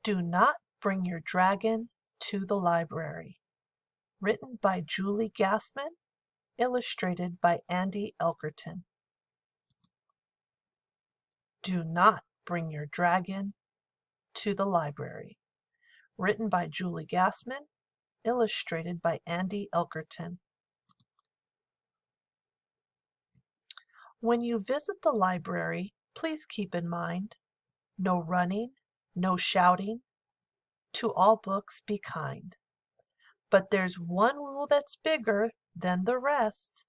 Do not bring your dragon to the library. Written by Julie Gassman, illustrated by Andy Elkerton. Do not bring your dragon to the library. Written by Julie Gassman, illustrated by Andy Elkerton. When you visit the library, please keep in mind, no running, no shouting, to all books be kind. But there's one rule that's bigger than the rest,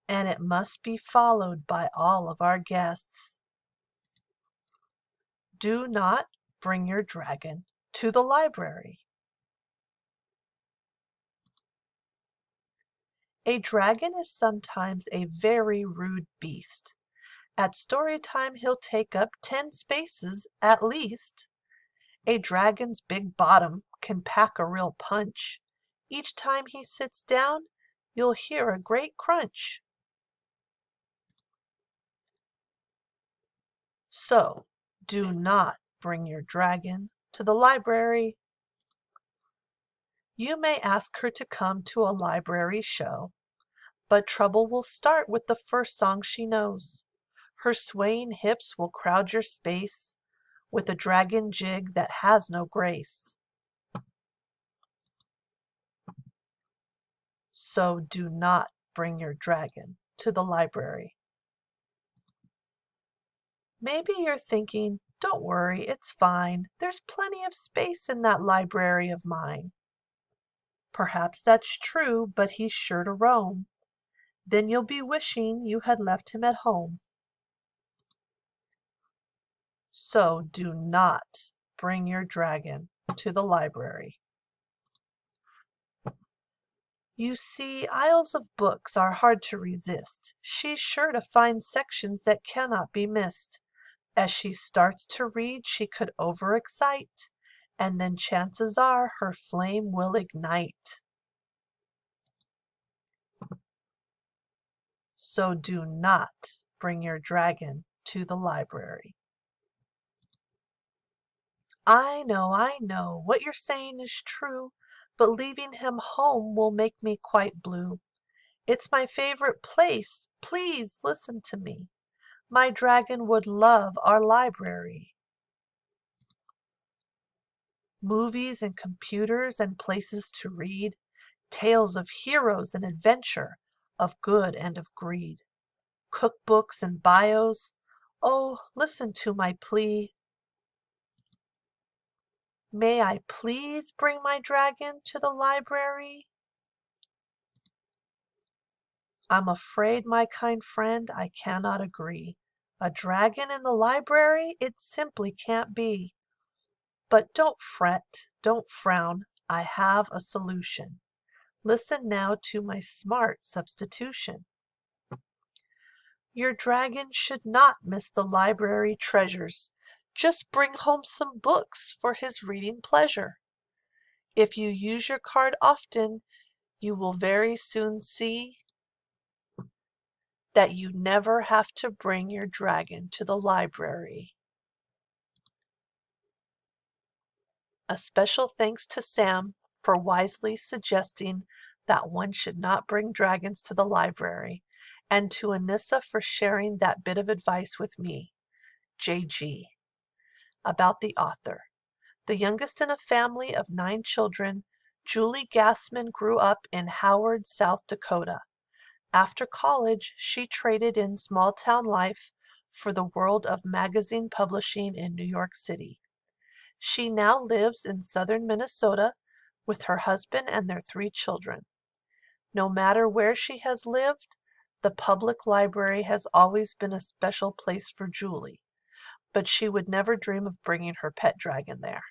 and it must be followed by all of our guests. Do not bring your dragon to the library. A dragon is sometimes a very rude beast. At story time he'll take up 10 spaces at least. A dragon's big bottom can pack a real punch. Each time he sits down, you'll hear a great crunch. So, do not bring your dragon to the library. You may ask her to come to a library show, but trouble will start with the first song she knows. Her swaying hips will crowd your space with a dragon jig that has no grace. So do not bring your dragon to the library. Maybe you're thinking, don't worry, it's fine. There's plenty of space in that library of mine. Perhaps that's true, but he's sure to roam. Then you'll be wishing you had left him at home. So do not bring your dragon to the library. You see, aisles of books are hard to resist. She's sure to find sections that cannot be missed. As she starts to read, she could overexcite, and then chances are her flame will ignite. So do not bring your dragon to the library. I know, what you're saying is true, but leaving him home will make me quite blue. It's my favorite place, please listen to me. My dragon would love our library. Movies and computers and places to read, tales of heroes and adventure, of good and of greed. Cookbooks and bios, oh, listen to my plea. May I please bring my dragon to the library? I'm afraid, my kind friend, I cannot agree. A dragon in the library? It simply can't be. But don't fret, don't frown, I have a solution. Listen now to my smart substitution. Your dragon should not miss the library treasures. Just bring home some books for his reading pleasure. If you use your card often, you will very soon see that you never have to bring your dragon to the library. A special thanks to Sam for wisely suggesting that one should not bring dragons to the library, and to Anissa for sharing that bit of advice with me, JG. About the author. The youngest in a family of 9 children, Julie Gassman grew up in Howard, South Dakota. After college, she traded in small-town life for the world of magazine publishing in New York City. She now lives in southern Minnesota with her husband and their 3 children. No matter where she has lived, the public library has always been a special place for Julie, but she would never dream of bringing her pet dragon there.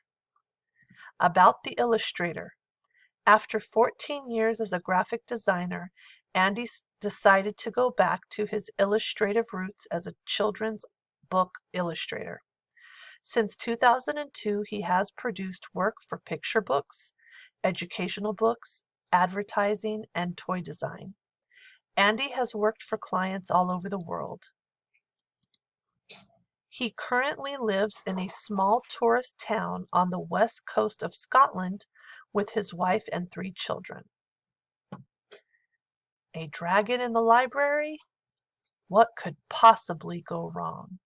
About the illustrator. After 14 years as a graphic designer, Andy decided to go back to his illustrative roots as a children's book illustrator. Since 2002, he has produced work for picture books, educational books, advertising, and toy design. Andy has worked for clients all over the world. He currently lives in a small tourist town on the west coast of Scotland with his wife and 3 children. A dragon in the library? What could possibly go wrong?